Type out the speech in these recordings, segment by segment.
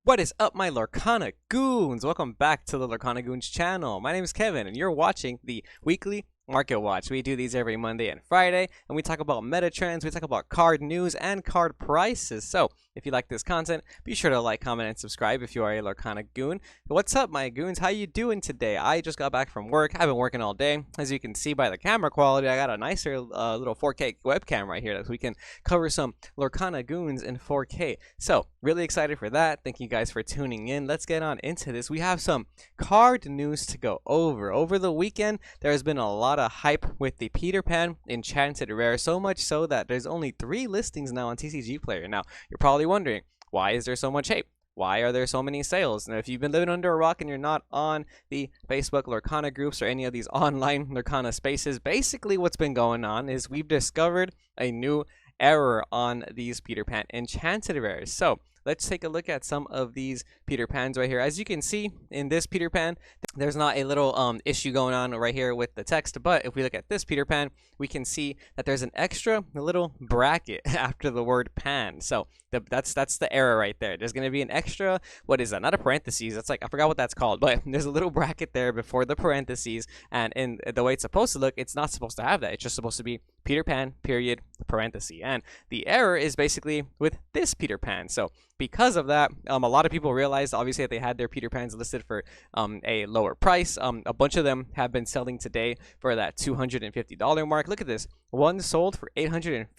What is up, my Lorcana Goons? Welcome back to the Lorcana Goons channel. My name is Kevin, and you're watching the weekly Market Watch. We do these every Monday and Friday, and we talk about meta trends, we talk about card news, and card prices. So, if you like this content, be sure to like, comment, and subscribe if you are a Lorcana Goon. What's up, my Goons? How you doing today? I just got back from work. I've been working all day. As you can see by the camera quality, I got a nicer little 4K webcam right here that we can cover some Lorcana Goons in 4K. So, really excited for that. Thank you guys for tuning in. Let's get on into this. We have some card news to go over. Over the weekend, there has been a lot of hype with the Peter Pan Enchanted Rare, so much so that there's only 3 listings now on TCG Player. Now, you're probably wondering, why is there so much hype? Why are there so many sales? Now, if you've been living under a rock and you're not on the Facebook Lorcana groups or any of these online Lorcana spaces, basically what's been going on is we've discovered a new error on these Peter Pan Enchanted Rares. So, let's take a look at some of these Peter Pans right here. As you can see in this Peter Pan, there's not a little issue going on right here with the text, but if we look at this Peter Pan, we can see that there's an extra little bracket after the word pan. So that's the error right there. There's going to be an extra, what is that? Not a parentheses. That's like, I forgot what that's called, but there's a little bracket there before the parentheses, and in the way it's supposed to look, it's not supposed to have that. It's just supposed to be Peter Pan, period, parenthesis. And the error is basically with this Peter Pan. So because of that, a lot of people realized obviously that they had their Peter Pans listed for a lower price. A bunch of them have been selling today for that $250 mark. Look at this. One sold for $850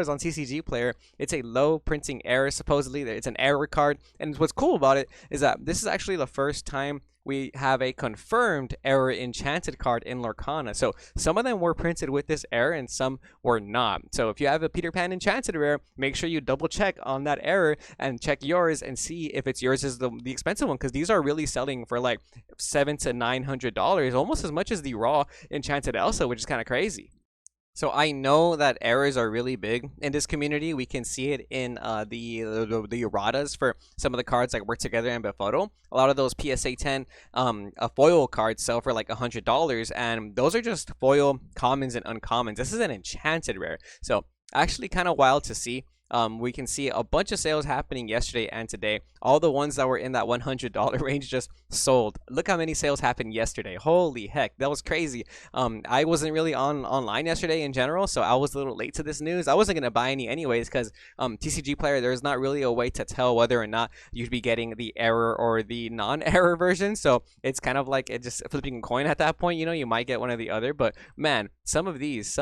on TCG Player. It's a low printing error, supposedly. It's an error card. And what's cool about it is that this is actually the first time we have a confirmed error enchanted card in Lorcana. So some of them were printed with this error and some were not. So if you have a Peter Pan Enchanted rare, make sure you double check on that error and check yours and see if it's yours is the expensive one, because these are really selling for like $700 to $900, almost as much as the raw Enchanted Elsa, which is kind of crazy. So I know that errors are really big in this community. We can see it in the erratas for some of the cards like Work Together and Befuddle. A lot of those PSA 10 foil cards sell for like $100, and those are just foil commons and uncommons. This is an enchanted rare. So actually kind of wild to see. We can see a bunch of sales happening yesterday and today. All the ones that were in that $100 range just sold. Look how many sales happened yesterday. Holy heck, that was crazy. I wasn't really online yesterday in general, so I was a little late to this news. I wasn't going to buy any anyways because TCG Player, there's not really a way to tell whether or not you'd be getting the error or the non-error version. So it's kind of like it just flipping a coin at that point. You know, you might get one or the other. But man, some of these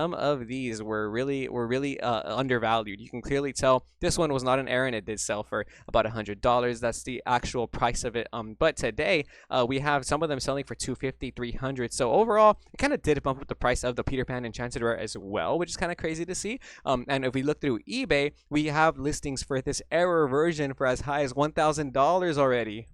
were really undervalued. You can clearly tell this one was not an error, and it did sell for about $100. That's the actual price of it. But today we have some of them selling for $250, $300. So overall, it kind of did bump up the price of the Peter Pan Enchanted Rare as well, which is kind of crazy to see. And if we look through eBay, we have listings for this error version for as high as $1,000 already.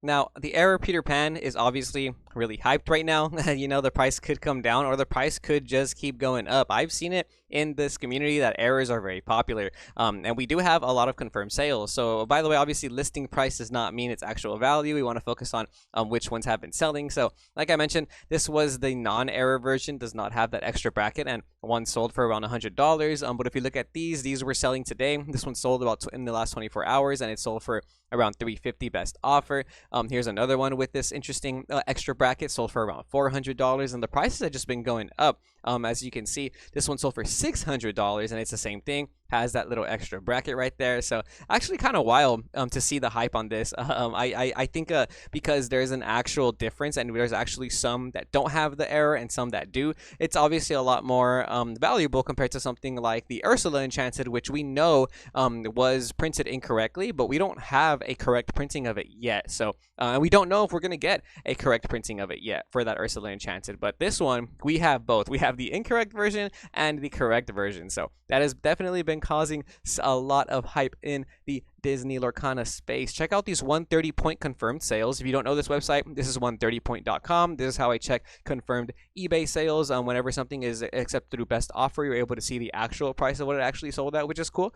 Now, the error Peter Pan is obviously really hyped right now. You know, the price could come down or the price could just keep going up. I've seen it in this community that errors are very popular. And we do have a lot of confirmed sales. So, by the way, obviously, listing price does not mean its actual value. We want to focus on which ones have been selling. So, like I mentioned, this was the non-error version, does not have that extra bracket, and one sold for around $100. But if you look at these were selling today. This one sold about in the last 24 hours, and it sold for around $350 best offer. Here's another one with this interesting extra bracket, sold for around $400, and the prices have just been going up. As you can see, this one sold for $600, and it's the same thing. Has that little extra bracket right there. So actually kind of wild to see the hype on this. I think because there's an actual difference, and there's actually some that don't have the error and some that do. It's obviously a lot more valuable compared to something like the Ursula Enchanted, which we know was printed incorrectly, but we don't have a correct printing of it yet. So we don't know if we're going to get a correct printing of it yet for that Ursula Enchanted. But this one, we have both. We have the incorrect version and the correct version. So that has definitely been causing a lot of hype in the Disney Lorcana space. Check out these 130-point confirmed sales. If you don't know this website, this is 130point.com. This is how I check confirmed eBay sales. Whenever something is accepted through best offer, you're able to see the actual price of what it actually sold at, which is cool.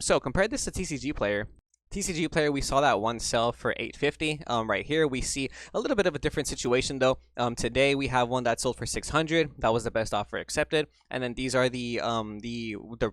So compare this to TCG Player. TCG player, we saw that one sell for $850. Right here we see a little bit of a different situation though. Today we have one that sold for $600. That was the best offer accepted. And then these are the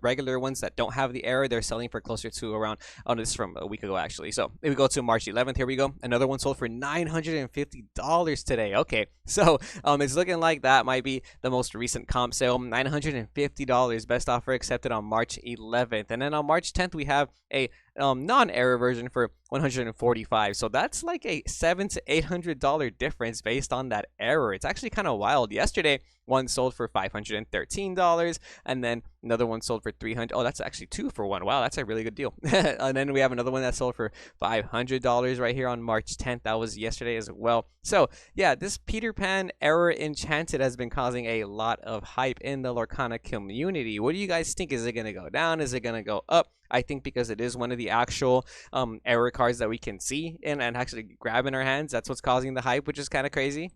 regular ones that don't have the error. They're selling for closer to around, oh, this is from a week ago actually. So if we go to March 11th, here we go. Another one sold for $950 today. Okay, so it's looking like that might be the most recent comp sale. $950, best offer accepted on March 11th. And then on March 10th we have a non-error version for $145. So that's like a $700 to $800 difference based on that error. It's actually kind of wild. Yesterday one sold for $513, and then another one sold for $300. Oh, that's actually 2 for 1. Wow, that's a really good deal. And then we have another one that sold for $500 right here on March 10th. That was yesterday as well. So yeah, this Peter Pan Error Enchanted has been causing a lot of hype in the Lorcana community. What do you guys think? Is it going to go down? Is it going to go up? I think because it is one of the actual error cards that we can see and actually grab in our hands, that's what's causing the hype, which is kind of crazy.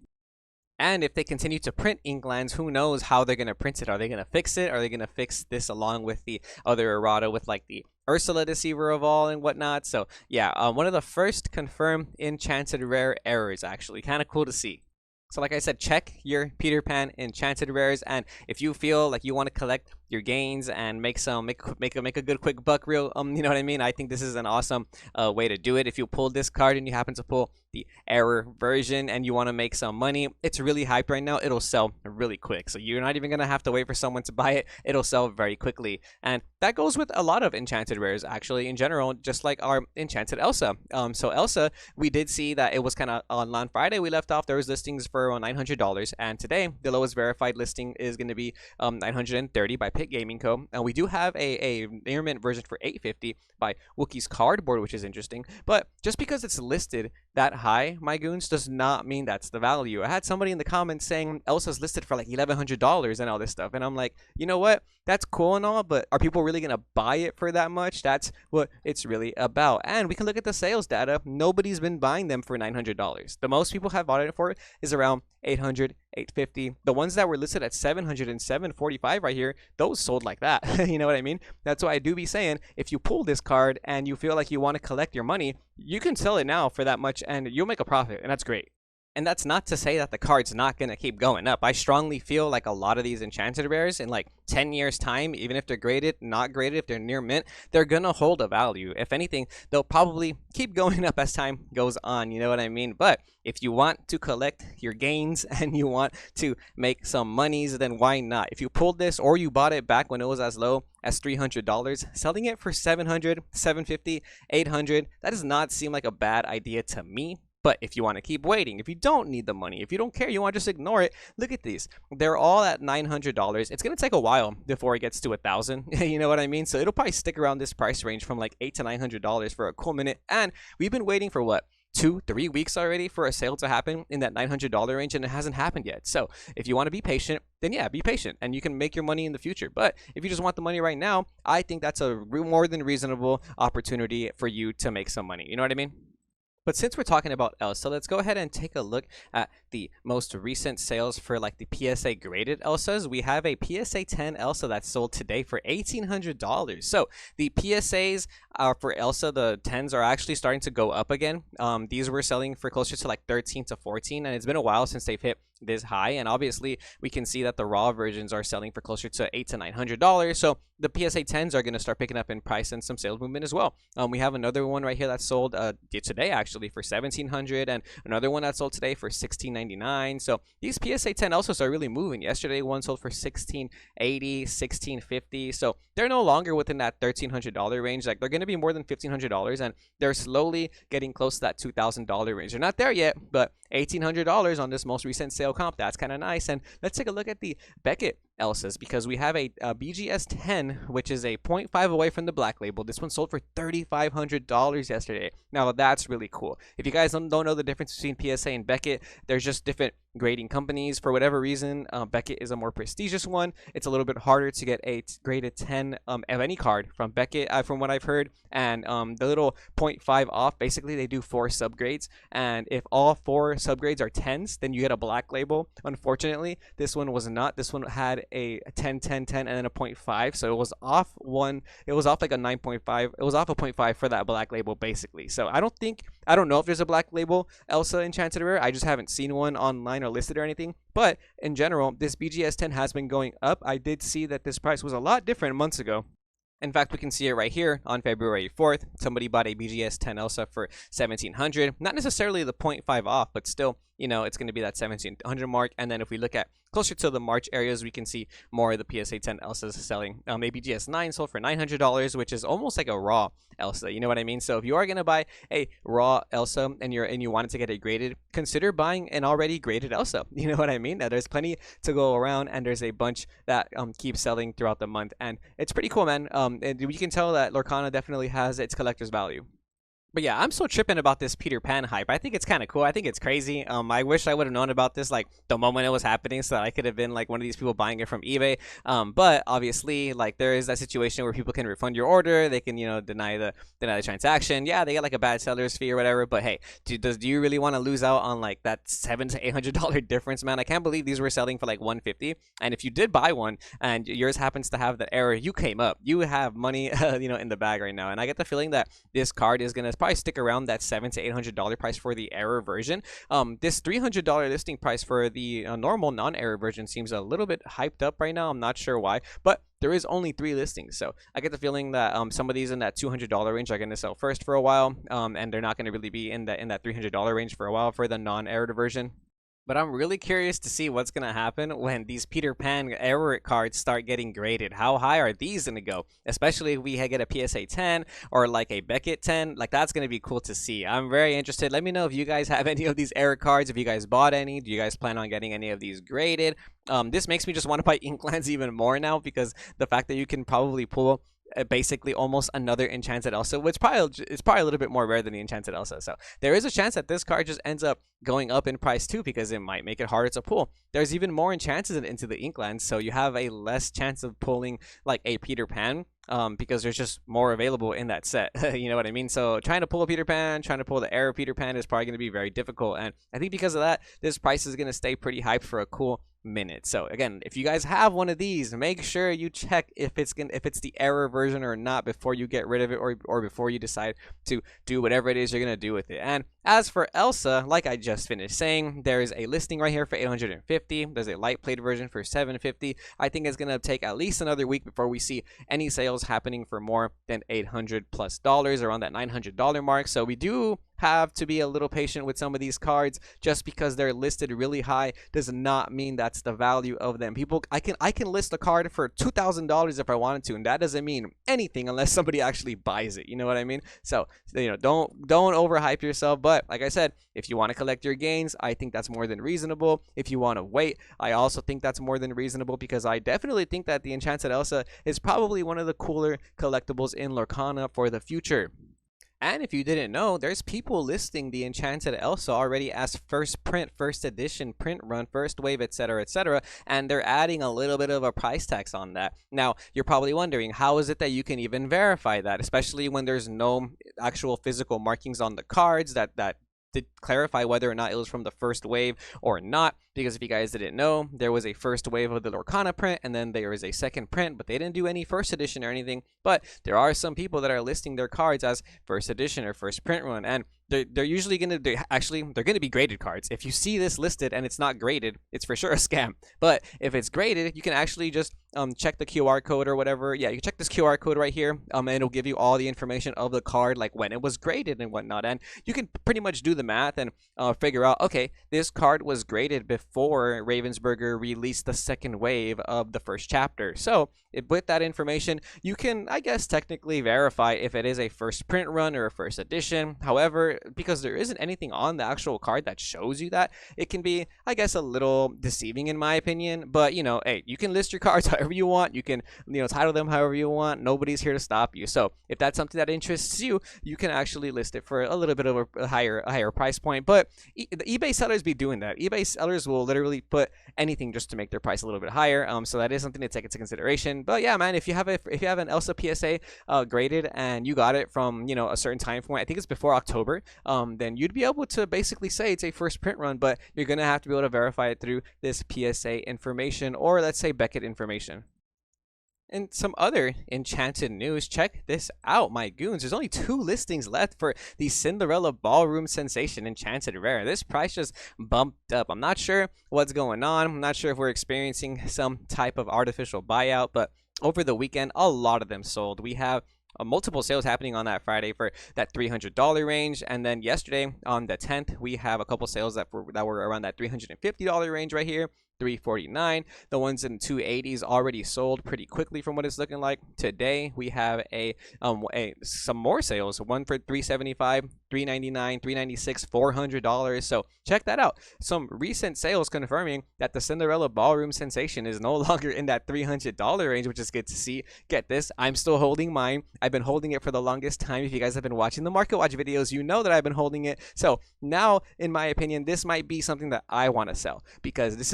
And if they continue to print Inklands, who knows how they're going to print it? Are they going to fix it? Are they going to fix this along with the other errata with like the Ursula Deceiver of all and whatnot? So yeah, one of the first confirmed Enchanted Rare errors, actually. Kind of cool to see. So like I said, check your Peter Pan Enchanted Rares, and if you feel like you want to collect your gains and make a good quick buck real, you know what I mean? I think this is an awesome way to do it. If you pull this card and you happen to pull the error version and you want to make some money, it's really hyped right now. It'll sell really quick, so you're not even gonna have to wait for someone to buy it. It'll sell very quickly, and that goes with a lot of Enchanted Rares actually in general, just like our Enchanted Elsa. So Elsa, we did see that it was kind of on Friday. We left off, there was listings for $900, and today the lowest verified listing is going to be $930 by Pitt Gaming Co. And we do have a near mint version for $850 by Wookiee's Cardboard, which is interesting. But just because it's listed that high, my goons, does not mean that's the value. I had somebody in the comments saying Elsa's listed for like $1,100 and all this stuff, and I'm like, you know what? That's cool and all, but are people really gonna buy it for that much? That's what it's really about. And we can look at the sales data. Nobody's been buying them for $900. The most people have bought it for is around $800, $850. The ones that were listed at $700 and $745 right here, those sold like that. You know what I mean? That's why I do be saying, if you pull this card and you feel like you want to collect your money, you can sell it now for that much and you'll make a profit, and that's great. And that's not to say that the card's not going to keep going up. I strongly feel like a lot of these Enchanted Rares in like 10 years time, even if they're graded, not graded, if they're near mint, they're going to hold a value. If anything, they'll probably keep going up as time goes on. You know what I mean? But if you want to collect your gains and you want to make some monies, then why not? If you pulled this or you bought it back when it was as low as $300, selling it for $700, $750, $800, that does not seem like a bad idea to me. But if you want to keep waiting, if you don't need the money, if you don't care, you want to just ignore it, look at these. They're all at $900. It's going to take a while before it gets to $1,000. You know what I mean? So it'll probably stick around this price range from like $800 to $900 for a cool minute. And we've been waiting for what? 2-3 weeks already for a sale to happen in that $900 range, and it hasn't happened yet. So if you want to be patient, then yeah, be patient and you can make your money in the future. But if you just want the money right now, I think that's a more than reasonable opportunity for you to make some money. You know what I mean? But since we're talking about Elsa, let's go ahead and take a look at the most recent sales for like the PSA graded Elsas. We have a PSA 10 Elsa that sold today for $1,800. So the PSAs for Elsa, the 10s, are actually starting to go up again. These were selling for closer to like 13 to 14, and it's been a while since they've hit this high. And obviously we can see that the raw versions are selling for closer to $800 to $900. So the PSA 10s are going to start picking up in price and some sales movement as well. We have another one right here that sold today actually for $1,700, and another one that sold today for $1,699. So these PSA 10 also are really moving. Yesterday one sold for $1,680, $1,650. So they're no longer within that $1,300 range. Like, they're going to be more than $1,500, and they're slowly getting close to that $2,000 range. They're not there yet, but $1,800 on this most recent sale comp, that's kind of nice. And let's take a look at the Becket Elsas, because we have a BGS 10, which is a 0.5 away from the black label. This one sold for $3,500 yesterday. Now that's really cool. If you guys don't know the difference between PSA and Becket, there's just different grading companies. For whatever reason, Becket is a more prestigious one. It's a little bit harder to get a graded 10 of any card from Becket, from what I've heard. And the little 0.5 off, basically they do 4 subgrades, and if all 4 subgrades are 10s, then you get a black label. Unfortunately, this one was not. This one had a 10, 10, 10, and then a 0.5, so it was off one. It was off like a 9.5. It was off a 0.5 for that black label, basically. So I don't know if there's a black label Elsa Enchanted Rare. I just haven't seen one online or listed or anything. But in general, this BGS 10 has been going up. I did see that this price was a lot different months ago. In fact, we can see it right here on February 4th. Somebody bought a BGS 10 Elsa for $1,700. Not necessarily the 0.5 off, but still, it's going to be that $1,700 mark. And then if we look at closer to the March areas, we can see more of the PSA 10 Elsas selling. A BGS 9 sold for $900, which is almost like a raw Elsa. You know what I mean? So if you are going to buy a raw Elsa and you wanted to get it graded, consider buying an already graded Elsa. You know what I mean? Now, there's plenty to go around, and there's a bunch that keep selling throughout the month, and it's pretty cool, man. And you can tell that Lorcana definitely has its collector's value. But yeah, I'm so tripping about this Peter Pan hype. I think it's kind of cool. I think it's crazy. I wish I would have known about this like the moment it was happening, so that I could have been like one of these people buying it from eBay. But obviously, like, there is that situation where people can refund your order. They can, deny the transaction. Yeah, they get like a bad seller's fee or whatever. But hey, do you really want to lose out on like that $700 to $800 difference, man? I can't believe these were selling for like $150. And if you did buy one and yours happens to have that error, you came up. You have money, in the bag right now. And I get the feeling that this card is gonna probably stick around that $700 to $800 price for the error version. This $300 listing price for the normal non-error version seems a little bit hyped up right now. I'm not sure why, but there is only 3 listings, so I get the feeling that some of these in that $200 range are going to sell first for a while, and they're not going to really be in that $300 range for a while for the non-error version. But I'm really curious to see what's going to happen when these Peter Pan error cards start getting graded. How high are these going to go? Especially if we get a PSA 10 or like a Becket 10. Like, that's going to be cool to see. I'm very interested. Let me know if you guys have any of these error cards. If you guys bought any. Do you guys plan on getting any of these graded? This makes me just want to buy Inklands even more now, because the fact that you can probably pull basically almost another Enchanted Elsa, which it's probably a little bit more rare than the Enchanted Elsa. So there is a chance that this card just ends up going up in price too, because it might make it harder to pull. There's even more enchanted into the Inklands, so you have a less chance of pulling like a Peter Pan, because there's just more available in that set. You know what I mean? So trying to pull a Peter Pan, trying to pull the error Peter Pan is probably going to be very difficult, and I think because of that, this price is going to stay pretty hyped for a cool minute. So again, if you guys have one of these, make sure you check if it's the error version or not before you get rid of it, or before you decide to do whatever it is you're gonna do with it. And as for Elsa, like I just finished saying, there is a listing right here for $850. There's a light plate version for $750. I think it's gonna take at least another week before we see any sales happening for more than $800+, around that $900 mark. So we do have to be a little patient with some of these cards. Just because they're listed really high does not mean that's the value of them. I can list a card for $2,000 if I wanted to, and that doesn't mean anything unless somebody actually buys it. You know what I mean? So don't overhype yourself. But like I said, if you want to collect your gains, I think that's more than reasonable. If you want to wait, I also think that's more than reasonable, because I definitely think that the Enchanted Elsa is probably one of the cooler collectibles in Lorcana for the future. And if you didn't know, there's people listing the Enchanted Elsa already as first print, first edition, print run, first wave, etc., etc., and they're adding a little bit of a price tax on that. Now, you're probably wondering, how is it that you can even verify that, especially when there's no actual physical markings on the cards that to clarify whether or not it was from the first wave or not? Because if you guys didn't know, there was a first wave of the Lorcana print, and then there was a second print, but they didn't do any first edition or anything. But there are some people that are listing their cards as first edition or first print run, and they're usually gonna be graded cards. If you see this listed and it's not graded, it's for sure a scam. But if it's graded, you can actually just check the QR code or whatever. Yeah, you can check this QR code right here, and it'll give you all the information of the card, like when it was graded and whatnot. And you can pretty much do the math and figure out, okay, this card was graded before Ravensburger released the second wave of the first chapter. So with that information, you can, I guess, technically verify if it is a first print run or a first edition. However, because there isn't anything on the actual card that shows you that, it can be, I guess, a little deceiving in my opinion. But hey, you can list your cards however you want. You can title them however you want. Nobody's here to stop you. So if that's something that interests you, you can actually list it for a little bit of a higher price point. But the eBay sellers be doing that. eBay sellers will literally put anything just to make their price a little bit higher. So that is something to take into consideration. But yeah, man, if you have an Elsa PSA graded and you got it from a certain time point, I think it's before October, then you'd be able to basically say it's a first print run, but you're gonna have to be able to verify it through this PSA information, or let's say Becket information. And some other Enchanted news, check this out, my goons. There's only 2 listings left for the Cinderella Ballroom Sensation Enchanted Rare. This price just bumped up. I'm not sure what's going on. I'm not sure if we're experiencing some type of artificial buyout, but over the weekend, a lot of them sold. We have multiple sales happening on that Friday for that $300 range, and then yesterday on the 10th, we have a couple sales that were around that $350 range right here. $349. The ones in 280s already sold pretty quickly from what it's looking like. Today we have some more sales. One for $375, $399, $396, $400. So check that out. Some recent sales confirming that the Cinderella Ballroom Sensation is no longer in that $300 range, which is good to see. Get this, I'm still holding mine. I've been holding it for the longest time. If you guys have been watching the Market Watch videos, you know that I've been holding it. So now, in my opinion, this might be something that I want to sell, because this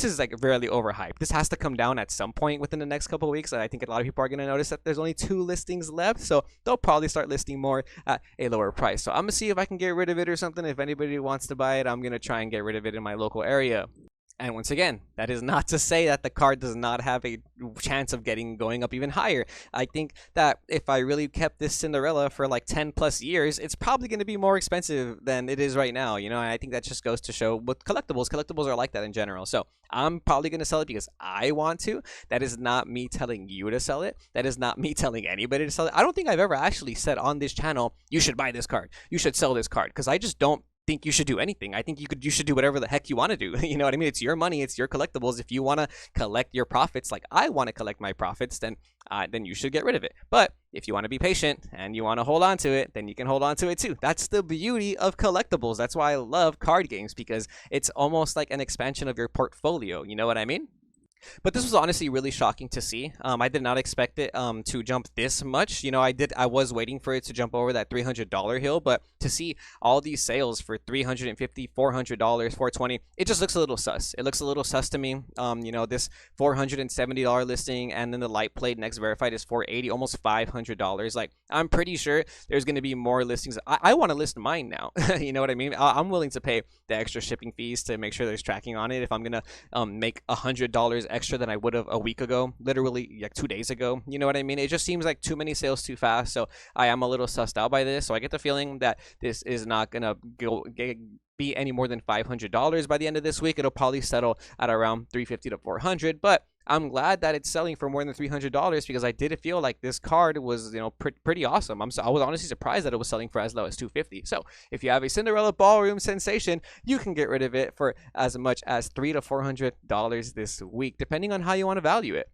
is like really overhyped. This has to come down at some point within the next couple of weeks. And I think a lot of people are going to notice that there's only 2 listings left. So they'll probably start listing more at a lower price. So I'm going to see if I can get rid of it or something. If anybody wants to buy it, I'm going to try and get rid of it in my local area. And once again, that is not to say that the card does not have a chance of going up even higher. I think that if I really kept this Cinderella for like 10 plus years, it's probably going to be more expensive than it is right now. And I think that just goes to show with collectibles are like that in general. So I'm probably going to sell it because I want to. That is not me telling you to sell it. That is not me telling anybody to sell it. I don't think I've ever actually said on this channel, you should buy this card, you should sell this card, because I just don't think you should do anything. I think you should do whatever the heck you want to do. You know what I mean? It's your money, it's your collectibles. If you want to collect your profits like I want to collect my profits, then you should get rid of it. But if you want to be patient and you want to hold on to it, then you can hold on to it too. That's the beauty of collectibles. That's why I love card games, because it's almost like an expansion of your portfolio. You know what I mean? But this was honestly really shocking to see. I did not expect it to jump this much. I was waiting for it to jump over that $300 hill, but to see all these sales for $350, $400, $420, it just looks a little sus. It looks a little sus to me. This $470 listing, and then the light plate next verified is $480, almost $500. Like, I'm pretty sure there's going to be more listings. I want to list mine now. You know what I mean? I'm willing to pay the extra shipping fees to make sure there's tracking on it. If I'm going to make $100 extra than I would have a week ago, literally like 2 days ago. You know what I mean? It just seems like too many sales too fast. So I am a little sussed out by this. So I get the feeling that this is not gonna be any more than $500 by the end of this week. It'll probably settle at around $350 to $400. But I'm glad that it's selling for more than $300, because I did feel like this card was, pretty awesome. I was honestly surprised that it was selling for as low as $250. So if you have a Cinderella Ballroom Sensation, you can get rid of it for as much as $300 to $400 this week, depending on how you want to value it.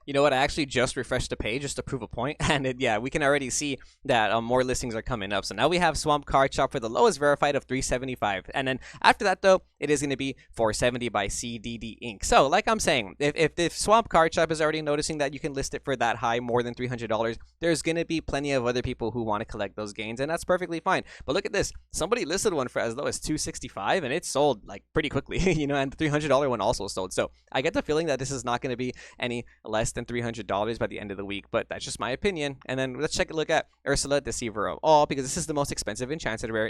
You know what? I actually just refreshed the page just to prove a point, and we can already see that more listings are coming up. So now we have Swamp Card Shop for the lowest verified of $375, and then after that, though, it is going to be $470 by CDD Inc. So, like I'm saying, if Swamp Card Shop is already noticing that you can list it for that high, more than $300, there's going to be plenty of other people who want to collect those gains, and that's perfectly fine. But look at this. Somebody listed one for as low as $265, and it sold like pretty quickly, and the $300 one also sold. So I get the feeling that this is not going to be any less than $300 by the end of the week, but that's just my opinion. And then let's take a look at Ursula, Deceiver of All, because this is the most expensive enchanted rare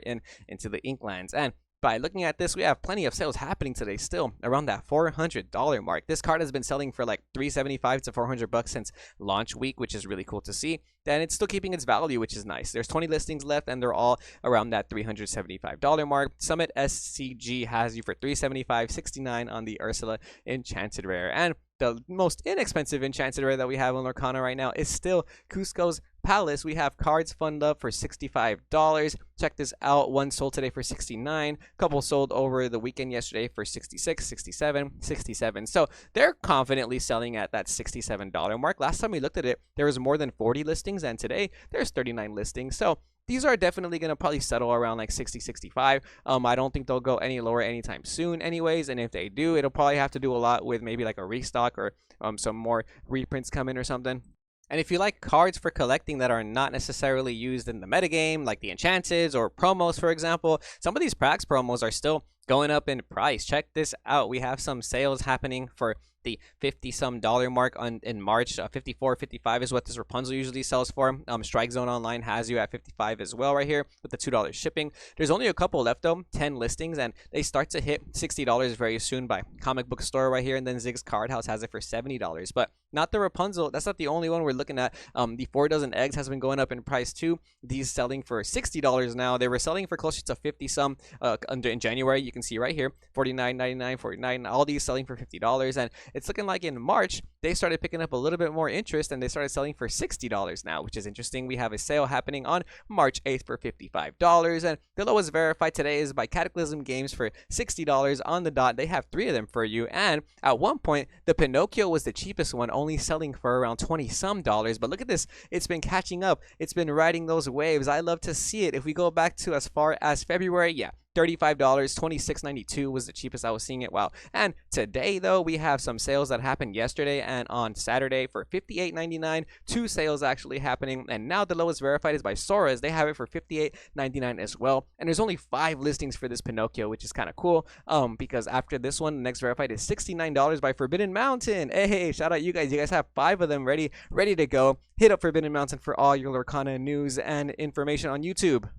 into the Inklands. And by looking at this, we have plenty of sales happening today still around that $400 mark. This card has been selling for like $375 to $400 since launch week, which is really cool to see. Then it's still keeping its value, which is nice. There's 20 listings left, and they're all around that $375 mark. Summit SCG has you for $375.69 on the Ursula Enchanted Rare. And the most inexpensive enchanted rare that we have on Lorcana right now is still Cusco's Palace. We have cards fund up for $65. Check this out. One sold today for $69. Couple sold over the weekend yesterday for $66, $67, $67. So they're confidently selling at that $67 mark. Last time we looked at it, there was more than 40 listings, and today there's 39 listings. So these are definitely going to probably settle around like 60, 65. I don't think they'll go any lower anytime soon anyways. And if they do, it'll probably have to do a lot with maybe like a restock or some more reprints come in or something. And if you like cards for collecting that are not necessarily used in the metagame, like the Enchanteds or promos, for example, some of these Prax promos are still going up in price. Check this out. We have some sales happening for the 50 some dollar mark in March. 54, 55 is what this Rapunzel usually sells for. Strike Zone Online has you at 55 as well right here with the $2 shipping. There's only a couple left though, 10 listings, and they start to hit $60 very soon by Comic Book Store right here, and then Zig's Card House has it for $70. But not the Rapunzel. That's not the only one we're looking at. The 4 dozen eggs has been going up in price too. These selling for $60 now. They were selling for closer to 50 some in January. You can see right here, $49.99, $49. All these selling for $50, and it's looking like in March they started picking up a little bit more interest, and they started selling for $60 now, which is interesting. We have a sale happening on March 8th for $55, and the lowest verified today is by Cataclysm Games for $60 on the dot. They have 3 of them for you, and at one point the Pinocchio was the cheapest one, only selling for around 20 some dollars. But look at this, it's been catching up, it's been riding those waves. I love to see it. If we go back to as far as February, yeah, $35, $26.92 was the cheapest I was seeing it. Wow. And today though, we have some sales that happened yesterday and on Saturday for $58.99. 2 sales actually happening, and now the lowest verified is by Sora's. They have it for $58.99 as well, and there's only 5 listings for this Pinocchio, which is kind of cool, because after this one, the next verified is $69 by Forbidden Mountain. Hey, shout out you guys. You guys have 5 of them ready to go. Hit up Forbidden Mountain for all your Lorcana news and information on YouTube.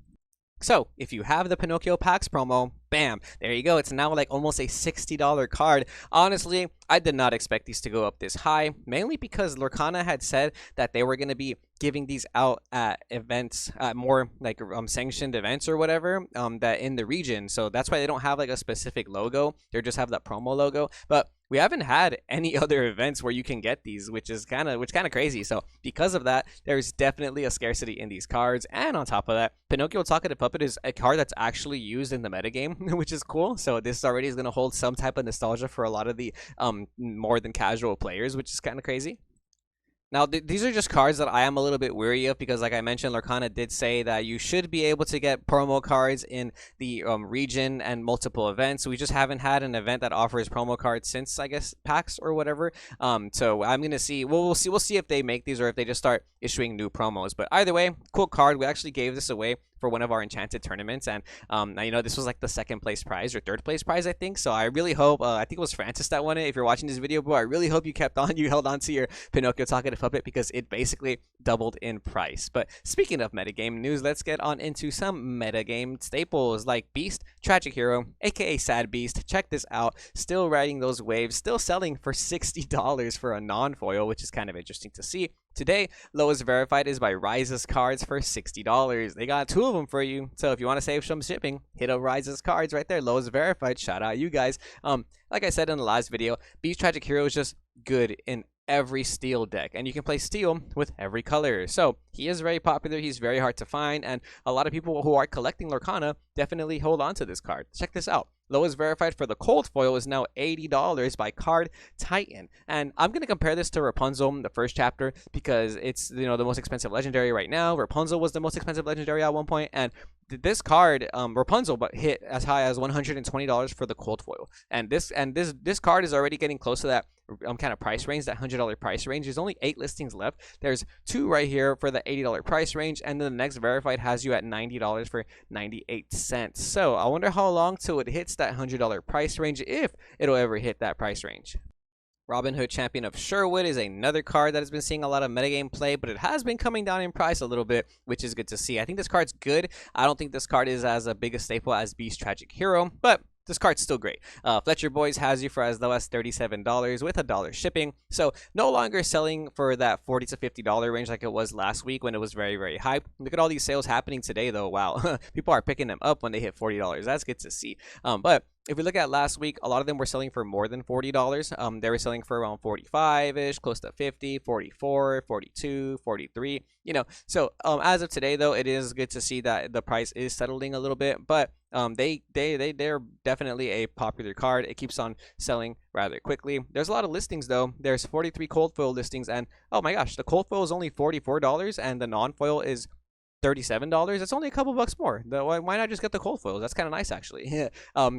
So, if you have the Pinocchio Packs promo, bam, there you go. It's now like almost a $60 card. Honestly, I did not expect these to go up this high, mainly because Lorcana had said that they were going to be giving these out at events, more like sanctioned events or whatever, that in the region. So that's why they don't have like a specific logo. They just have that promo logo. But we haven't had any other events where you can get these, which is kind of crazy. So because of that, there's definitely a scarcity in these cards. And on top of that, Pinocchio Talkative Puppet is a card that's actually used in the metagame, which is cool. So this already is going to hold some type of nostalgia for a lot of the more than casual players, which is kind of crazy. Now, these are just cards that I am a little bit weary of because, like I mentioned, Lorcana did say that you should be able to get promo cards in the region and multiple events. We just haven't had an event that offers promo cards since, I guess, PAX or whatever. So I'm going to see. We'll see if they make these or if they just start issuing new promos. But either way, cool card. We actually gave this away for one of our Enchanted tournaments, and you know, this was like the 2nd place prize or 3rd place prize, I think. So I really hope, I think it was Francis that won it. If you're watching this video, bro, I really hope you held on to your Pinocchio Talkative Puppet because it basically doubled in price. But speaking of metagame news, let's get on into some metagame staples like Beast, Tragic Hero, aka Sad Beast. Check this out, still riding those waves, still selling for $60 for a non-foil, which is kind of interesting to see. Today, lowest verified is by Rise's Cards for $60. They got 2 of them for you. So if you want to save some shipping, hit up Rise's Cards right there. Lowest verified. Shout out you guys. Like I said in the last video, Beast Tragic Hero is just good in every steel deck, and you can play steel with every color. So he is very popular, he's very hard to find, and a lot of people who are collecting Lorcana definitely hold on to this card. Check this out. Lowest verified for the cold foil is now $80 by Card Titan. And I'm going to compare this to Rapunzel, the first chapter, because it's, you know, the most expensive legendary right now. Rapunzel was the most expensive legendary at one point, and this card, Rapunzel, but hit as high as $120 for the cold foil. And this card is already getting close to that kind of price range, that $100 price range. There's only 8 listings left. There's 2 right here for the $80 price range, and then the next verified has you at $90 for 98 cents. So I wonder how long till it hits that $100 price range, if it'll ever hit that price range. Robin Hood Champion of Sherwood is another card that has been seeing a lot of metagame play, but it has been coming down in price a little bit, which is good to see. I think this card's good. I don't think this card is as big a staple as Beast Tragic Hero, but this card's still great. Fletcher Boys has you for as low as $37 with $1 shipping. So no longer selling for that $40 to $50 range like it was last week when it was very, very high. Look at all these sales happening today though. Wow. People are picking them up when they hit $40. That's good to see. But if we look at last week, a lot of them were selling for more than $40. They were selling for around 45-ish, close to 50, 44, 42, 43, you know. So as of today though, it is good to see that the price is settling a little bit, but they're definitely a popular card. It keeps on selling rather quickly. There's a lot of listings though. There's 43 cold foil listings, and oh my gosh, the cold foil is only $44 and the non-foil is $37. It's only a couple bucks more. Why not just get the cold foils? That's kind of nice actually.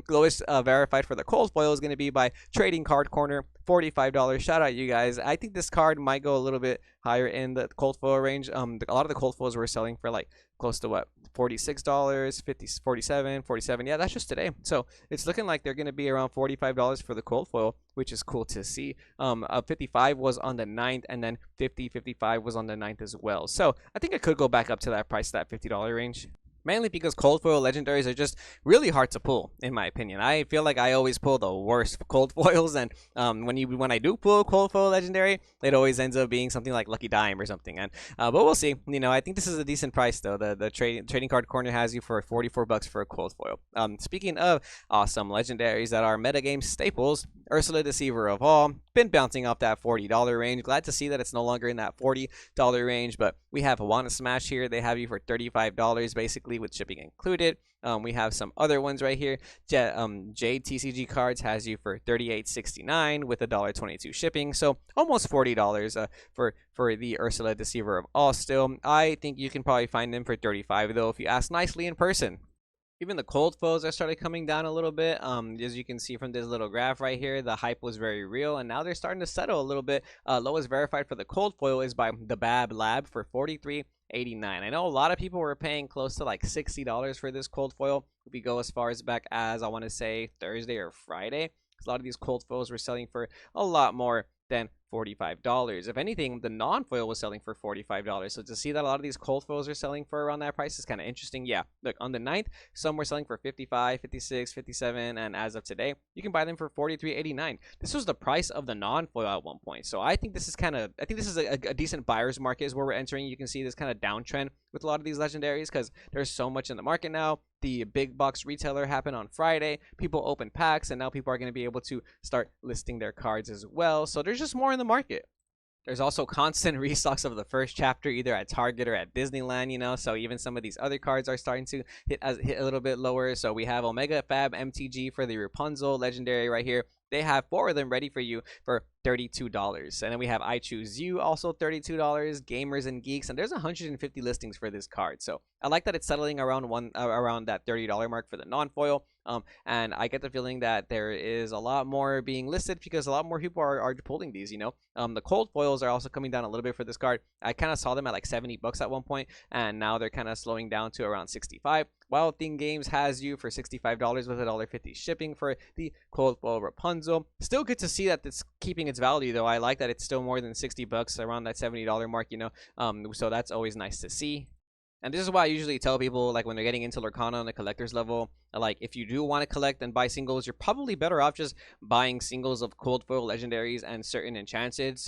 Lowest verified for the cold foil is going to be by Trading Card Corner $45. Shout out you guys. I think this card might go a little bit higher in the cold foil range. A lot of the cold foils were selling for like close to what, $46, 50, 47, 47. Yeah, that's just today. So it's looking like they're going to be around $45 for the cold foil, which is cool to see. 55 was on the 9th, and then 55 was on the 9th as well. So I think it could go back up to that price, that $50 range. Mainly because cold foil legendaries are just really hard to pull, in my opinion. I feel like I always pull the worst cold foils, and when I do pull cold foil legendary, it always ends up being something like Lucky Dime or something. And but we'll see. I think this is a decent price though. The trading card corner has you for 44 bucks for a cold foil. Speaking of awesome legendaries that are metagame staples, Ursula Deceiver of All, been bouncing off that $40 range. Glad to see that it's no longer in that $40 range, but we have Wanna Smash here. They have you for $35 basically with shipping included. We have some other ones right here. Jade TCG cards has you for $38.69 with $1.22 shipping, so almost $40 for the Ursula Deceiver of All. Still, I think you can probably find them for $35 though if you ask nicely in person. Even the cold foils are started coming down a little bit. As you can see from this little graph right here, the hype was very real, and now they're starting to settle a little bit. Lowest verified for the cold foil is by the Bab Lab for $43.89. I know a lot of people were paying close to like $60 for this cold foil. If we go as far as back as, I want to say, Thursday or Friday, because a lot of these cold foils were selling for a lot more than $45. If anything, the non-foil was selling for $45. So to see that a lot of these cold foils are selling for around that price is kind of interesting. Yeah, look, on the 9th, some were selling for $55, $56, $57, and as of today, you can buy them for $43.89. This was the price of the non-foil at one point. So I think this is a decent buyer's market is where we're entering. You can see this kind of downtrend with a lot of these legendaries because there's so much in the market now. The big box retailer happened on Friday. People open packs, and now people are going to be able to start listing their cards as well. So there's just more in the market. There's also constant restocks of the first chapter, either at Target or at Disneyland, so even some of these other cards are starting to hit a little bit lower. So we have Omega Fab MTG for the Rapunzel legendary right here. They have 4 of them ready for you for $32. And then we have I Choose You, also $32. Gamers and Geeks, and there's 150 listings for this card. So I like that it's settling around that $30 mark for the non-foil. And I get the feeling that there is a lot more being listed because a lot more people are pulling these. The cold foils are also coming down a little bit for this card. I kind of saw them at like 70 bucks at one point, and now they're kind of slowing down to around 65. Wild Thing Games has you for $65 with $1.50 shipping for the cold foil Rapunzel. Still good to see that it's keeping its value though. I like that it's still more than 60 bucks, around that $70 mark, so that's always nice to see. And this is why I usually tell people, like, when they're getting into Lorcana on the collector's level, like, if you do want to collect and buy singles, you're probably better off just buying singles of cold foil legendaries and certain enchanteds,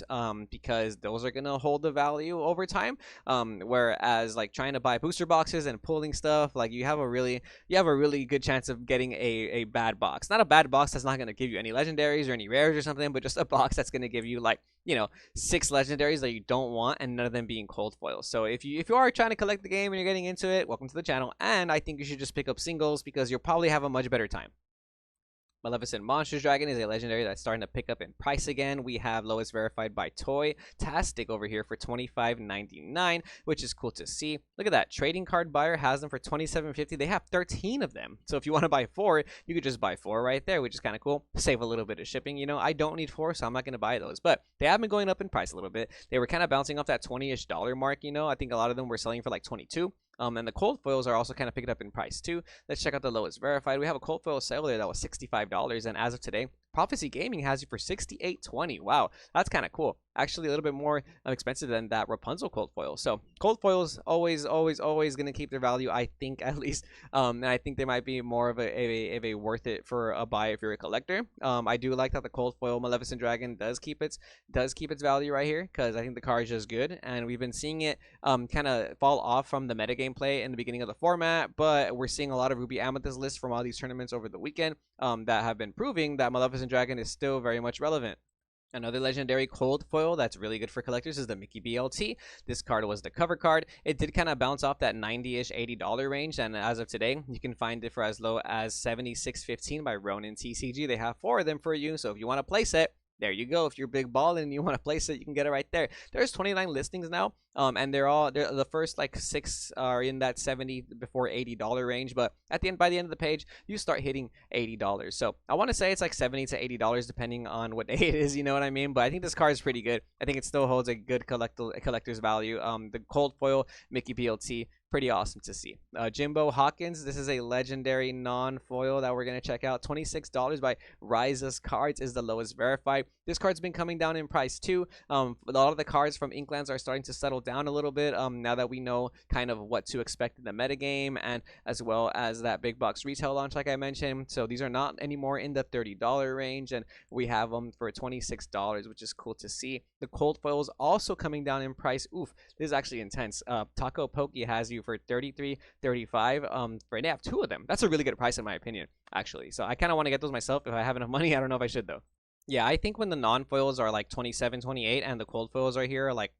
because those are going to hold the value over time. Whereas, like, trying to buy booster boxes and pulling stuff, like, you have a really good chance of getting a bad box. Not a bad box that's not going to give you any legendaries or any rares or something, but just a box that's going to give you, like, 6 legendaries that you don't want, and none of them being cold foils. So if you are trying to collect the game and you're getting into it, welcome to the channel. And I think you should just pick up singles because you'll probably have a much better time. Maleficent Monsters Dragon is a legendary that's starting to pick up in price again. We have lowest verified by Toy Tastic over here for $25.99, which is cool to see. Look at that. Trading card buyer has them for $27.50. They have 13 of them. So if you want to buy 4, you could just buy 4 right there, which is kind of cool. Save a little bit of shipping. I don't need 4, so I'm not going to buy those. But they have been going up in price a little bit. They were kind of bouncing off that $20-ish mark. I think a lot of them were selling for like 22. And the cold foils are also kind of picking up in price too. Let's check out the lowest verified. We have a cold foil sale there that was $65, and as of today, Prophecy Gaming has you for $68.20. Wow, that's kind of cool. Actually, a little bit more expensive than that Rapunzel cold foil. So cold foils always going to keep their value, I think, at least. And I think they might be more of a worth it for a buy if you're a collector. I do like that the cold foil Maleficent Dragon does keep its value right here, because I think the card is just good, and we've been seeing it kind of fall off from the metagame play in the beginning of the format. But we're seeing a lot of Ruby Amethyst lists from all these tournaments over the weekend that have been proving that Maleficent Dragon is still very much relevant. Another legendary cold foil that's really good for collectors is the Mickey BLT. This card was the cover card. It did kind of bounce off that $90-ish, $80 range, and as of today, you can find it for as low as $76.15 by Ronin TCG. They have 4 of them for you, so if you want to place it, there you go. If you're big balling and you want to place it, you can get it right there. There's 29 listings now, and they're the first like 6 are in that 70 before $80 range, but by the end of the page, you start hitting $80. So I want to say it's like $70 to $80 depending on what day it is, you know what I mean? But I think this card is pretty good. I think it still holds a good collector's value. The cold foil Mickey BLT, pretty awesome to see. Jimbo Hawkins, this is a legendary non-foil that we're going to check out. $26 by Rises Cards is the lowest verified. This card's been coming down in price too. A lot of the cards from Inklands are starting to settle down a little bit now that we know kind of what to expect in the metagame, and as well as that big box retail launch like I mentioned. So these are not anymore in the $30 range, and we have them for $26, which is cool to see. The cold foil is also coming down in price. Oof, this is actually intense. Taco Pokey has you for $33, $35 they have 2 of them. That's a really good price in my opinion, actually. So I kind of want to get those myself if I have enough money. I don't know if I should though. Yeah, I think when the non-foils are like 27, 28 and the cold foils are here like,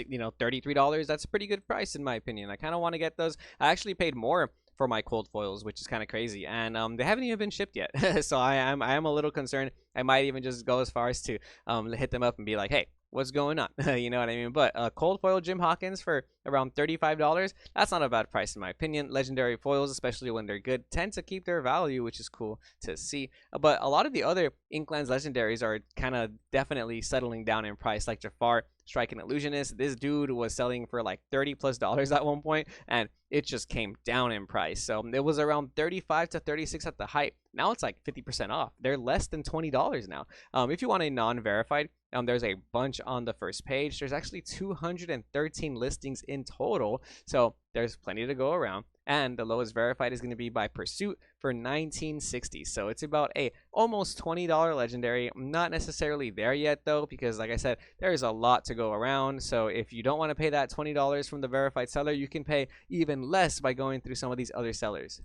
you know, $33, that's a pretty good price in my opinion. I kind of want to get those. I actually paid more for my cold foils, which is kind of crazy, and they haven't even been shipped yet. So I am a little concerned. I might even just go as far as to hit them up and be like, hey, what's going on? You know what I mean? But cold foil Jim Hawkins for around $35, that's not a bad price in my opinion. Legendary foils, especially when they're good, tend to keep their value, which is cool to see. But a lot of the other Inklands legendaries are kind of definitely settling down in price, like Jafar, Striking Illusionist. This dude was selling for like $30+ at one point, and it just came down in price. So it was around 35 to 36 at the height. Now it's like 50% off. They're less than $20 now. If you want a non-verified, there's a bunch on the first page. There's actually 213 listings in total, so there's plenty to go around. And the lowest verified is going to be by Pursuit for $19.60. So it's about a almost $20 legendary. Not necessarily there yet though, because like I said, there's a lot to go around. So if you don't want to pay that $20 from the verified seller, you can pay even less by going through some of these other sellers.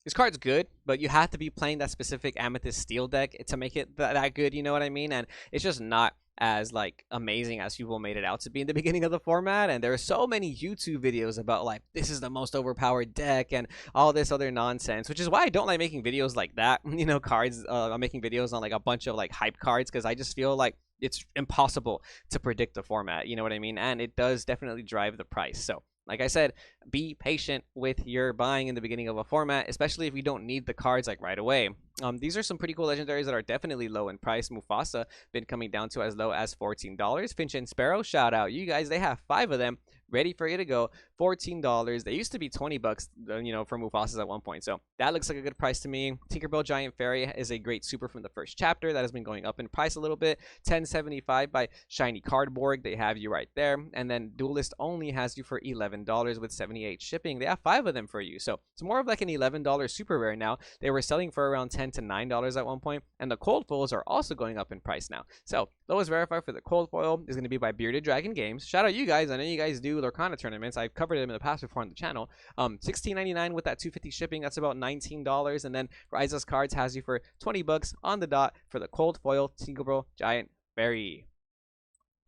This card's good, but you have to be playing that specific Amethyst Steel deck to make it that good, you know what I mean? And it's just not as like amazing as people made it out to be in the beginning of the format. And there are so many YouTube videos about like, this is the most overpowered deck and all this other nonsense, which is why I don't like making videos like that. You know, cards, I'm making videos on like a bunch of like hype cards, because I just feel like it's impossible to predict the format, you know what I mean? And it does definitely drive the price. So like I said, be patient with your buying in the beginning of a format, especially if you don't need the cards like right away. These are some pretty cool legendaries that are definitely low in price. Mufasa been coming down to as low as $14. Finch and Sparrow, shout out you guys. They have 5 of them ready for you to go. $14. They used to be $20, you know, for Mufasas at one point. So that looks like a good price to me. Tinkerbell Giant Fairy is a great super from the first chapter that has been going up in price a little bit. $10.75 by Shiny Cardboard. They have you right there. And then Duelist only has you for $11 with 78 shipping. They have 5 of them for you. So it's more of like an $11 super rare now. They were selling for around $10 to $9 at one point. And the cold foils are also going up in price now. So lowest verified for the cold foil is going to be by Bearded Dragon Games. Shout out you guys. I know you guys do Lorcana tournaments. I've covered them in the past before on the channel. $16.99 with that $2.50 shipping. That's about $19. And then Rises Cards has you for $20 on the dot for the cold foil Tinkerbell Giant Fairy.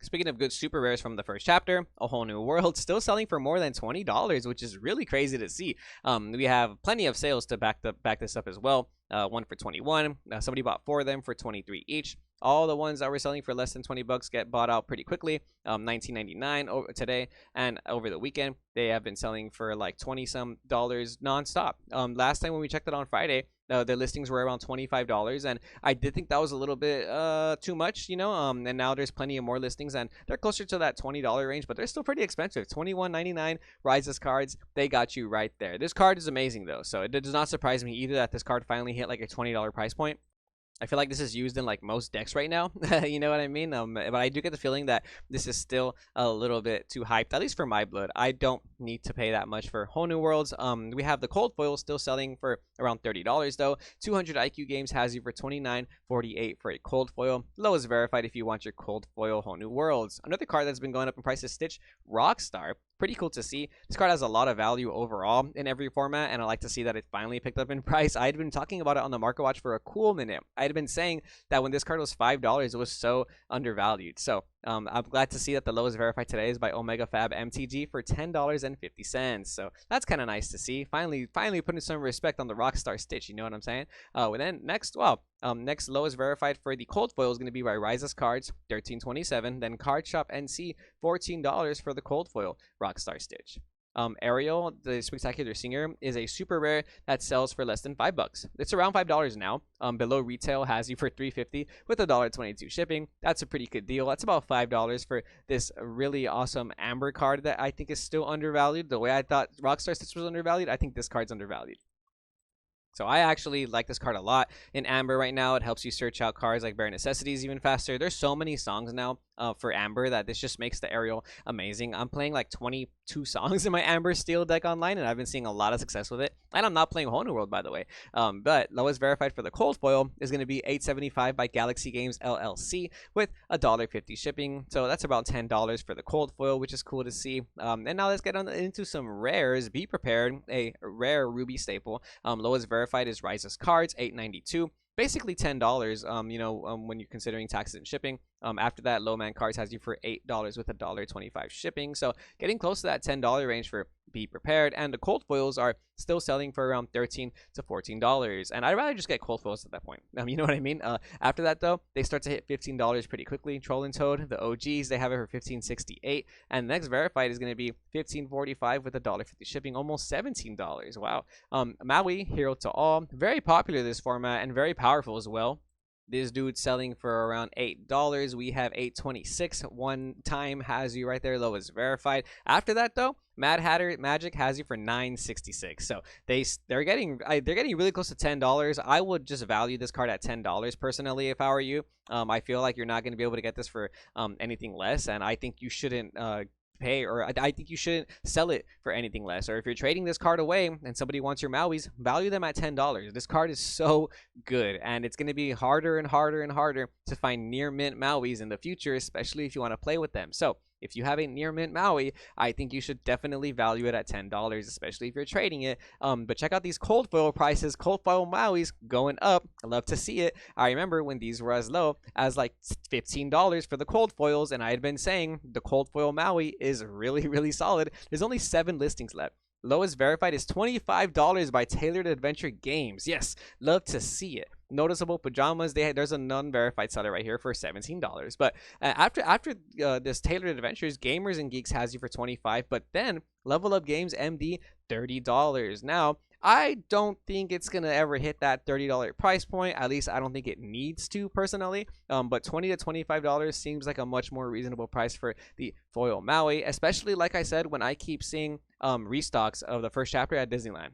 Speaking of good super rares from the first chapter, A Whole New World, still selling for more than $20, which is really crazy to see. We have plenty of sales to back this up as well. One for 21. Somebody bought 4 of them for 23 each. All the ones that were selling for less than $20 get bought out pretty quickly. $19.99 today, and over the weekend they have been selling for like $20-some nonstop. Last time when we checked it on Friday, the listings were around $25, and I did think that was a little bit too much, you know. And now there's plenty of more listings, and they're closer to that $20 range, but they're still pretty expensive. $21.99 Rises Cards, they got you right there. This card is amazing though, so it does not surprise me either that this card finally hit like a $20 price point. I feel like this is used in like most decks right now. You know what I mean? But I do get the feeling that this is still a little bit too hyped, at least for my blood. I don't need to pay that much for Whole New Worlds. We have the cold foil still selling for around $30 though. 200 IQ Games has you for $29.48 for a cold foil. Lowest verified if you want your cold foil Whole New Worlds. Another card that's been going up in price is Stitch Rockstar pretty cool to see. This card has a lot of value overall in every format, and I like to see that it finally picked up in price. I had been talking about it on the Market Watch for a cool minute. I had been saying that when this card was $5, it was so undervalued. So I'm glad to see that the lowest verified today is by Omega Fab MTG for $10.50. So that's kind of nice to see. Finally putting some respect on the Rockstar Stitch. You know what I'm saying? And then next, next lowest verified for the cold foil is going to be by Rises Cards, $13.27. Then Card Shop NC, $14 for the cold foil Rockstar Stitch. Ariel, the Spectacular Singer, is a super rare that sells for less than $5. It's around $5 now. Below retail has you for $3.50 with $1.22 shipping. That's a pretty good deal. That's about $5 for this really awesome Amber card that I think is still undervalued. The way I thought Rockstar Stitch was undervalued, I think this card's undervalued. So I actually like this card a lot. In Amber right now, it helps you search out cards like Bare Necessities even faster. There's so many songs now for Amber that this just makes the Ariel amazing. I'm playing like 22 songs in my Amber Steel deck online, and I've been seeing a lot of success with it. And I'm not playing Whole New World, by the way. But lowest verified for the cold foil is going to be $8.75 by Galaxy Games LLC with $1.50 shipping. So that's about $10 for the cold foil, which is cool to see. And now let's get into some rares. Be Prepared, a rare Ruby staple. Lowest verified is Rises Cards, $8.92. Basically $10, when you're considering taxes and shipping. After that, Low Man Cards has you for $8 with $1.25 shipping. So getting close to that $10 range for Be Prepared. And the cold foils are still selling for around $13 to $14. And I'd rather just get cold foils at that point. You know what I mean? After that, though, they start to hit $15 pretty quickly. Troll and Toad, the OGs, they have it for $15.68. And next verified is going to be $15.45 with $1.50 shipping, almost $17. Wow. Maui, Hero to All, very popular this format and very powerful as well. This dude's selling for around $8. We have $8.26. One time has you right there, lowest verified. After that, though, Mad Hatter Magic has you for $9.66. So they're getting really close to $10. I would just value this card at $10 personally if I were you. I feel like you're not going to be able to get this for anything less, and I think you shouldn't pay, or I think you shouldn't sell it for anything less. Or if you're trading this card away and somebody wants your Mauis, value them at $10. This card is so good, and it's going to be harder and harder and harder to find near mint Mauis in the future, especially if you want to play with them. So if you have a near mint Maui, I think you should definitely value it at $10, especially if you're trading it. But check out these cold foil prices. Cold foil Mauis going up. I love to see it. I remember when these were as low as like $15 for the cold foils, and I had been saying the cold foil Maui is really, really solid. There's only 7 listings left. Lowest verified is $25 by Tailored Adventure Games. Yes, love to see it. Noticeable Pajamas, there's a non-verified seller right here for $17. But after this Tailored Adventures, Gamers and Geeks has you for $25. But then Level Up Games MD, $30. Now, I don't think it's going to ever hit that $30 price point. At least I don't think it needs to personally. But $20 to $25 seems like a much more reasonable price for the foil Maui, especially like I said, when I keep seeing restocks of the first chapter at Disneyland.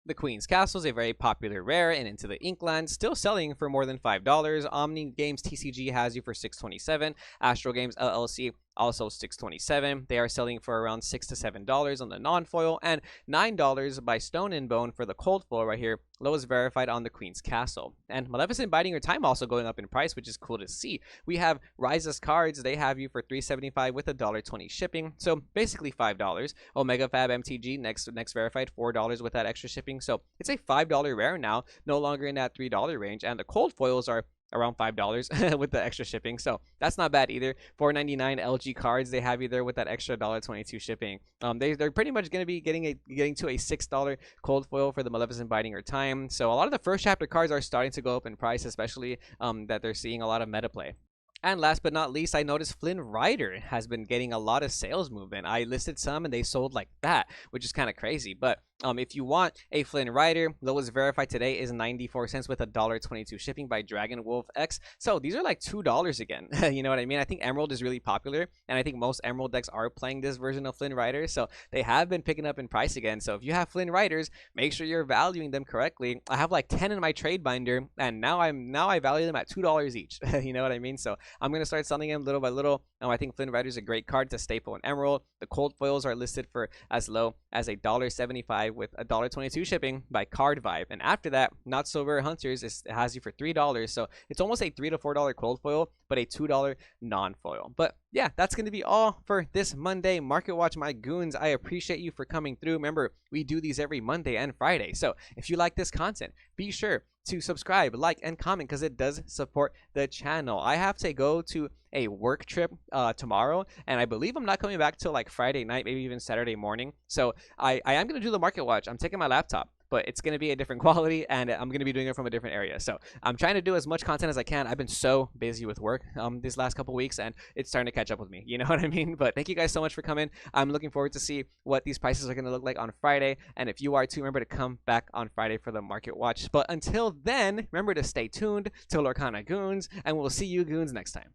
The Queen's Castle is a very popular rare and Into the Inkland, still selling for more than $5. Omni Games TCG has you for $6.27. Astro Games LLC also $6.27. They are selling for around $6 to $7 on the non-foil, and $9 by Stone and Bone for the cold foil right here. Lowest verified on the Queen's Castle. And Maleficent Biding Your Time also going up in price, which is cool to see. We have Rises Cards. They have you for $3.75 with $1.20 shipping. So basically $5. Omega Fab MTG next verified $4 with that extra shipping. So it's a $5 rare now, no longer in that $3 range. And the cold foils are around $5 with the extra shipping, so that's not bad either. $4.99 LG Cards, they have you there with that extra $1.22 shipping. They're pretty much going to be getting to a $6 cold foil for the Maleficent Biding Your Time. So a lot of the first chapter cards are starting to go up in price, especially that they're seeing a lot of meta play. And last but not least, I noticed Flynn Rider has been getting a lot of sales movement. I listed some and they sold like that, which is kind of crazy. But if you want a Flynn Rider, lowest verified today is 94 cents with $1.22 shipping by Dragon Wolf X. So these are like $2 again. You know what I mean? I think Emerald is really popular, and I think most Emerald decks are playing this version of Flynn Rider. So they have been picking up in price again. So if you have Flynn Riders, make sure you're valuing them correctly. I have like 10 in my trade binder, and now I value them at $2 each. You know what I mean? So I'm going to start selling them little by little. I think Flynn Rider is a great card to staple an emerald. The cold foils are listed for as low as $1.75 with $1.22 shipping by Card Vibe. And after that, Not So Rare Hunters has you for $3. So it's almost a $3 to $4 cold foil, but a $2 non-foil. But yeah, that's going to be all for this Monday Market Watch, my goons. I appreciate you for coming through. Remember, we do these every Monday and Friday. So if you like this content, be sure to subscribe, like, and comment because it does support the channel. I have to go to a work trip tomorrow, and I believe I'm not coming back till like Friday night, maybe even Saturday morning. So I am going to do the Market Watch. I'm taking my laptop, but it's going to be a different quality, and I'm going to be doing it from a different area. So I'm trying to do as much content as I can. I've been so busy with work these last couple weeks, and it's starting to catch up with me. You know what I mean? But thank you guys so much for coming. I'm looking forward to see what these prices are going to look like on Friday. And if you are too, remember to come back on Friday for the Market Watch. But until then, remember to stay tuned to Lorcana Goons, and we'll see you goons next time.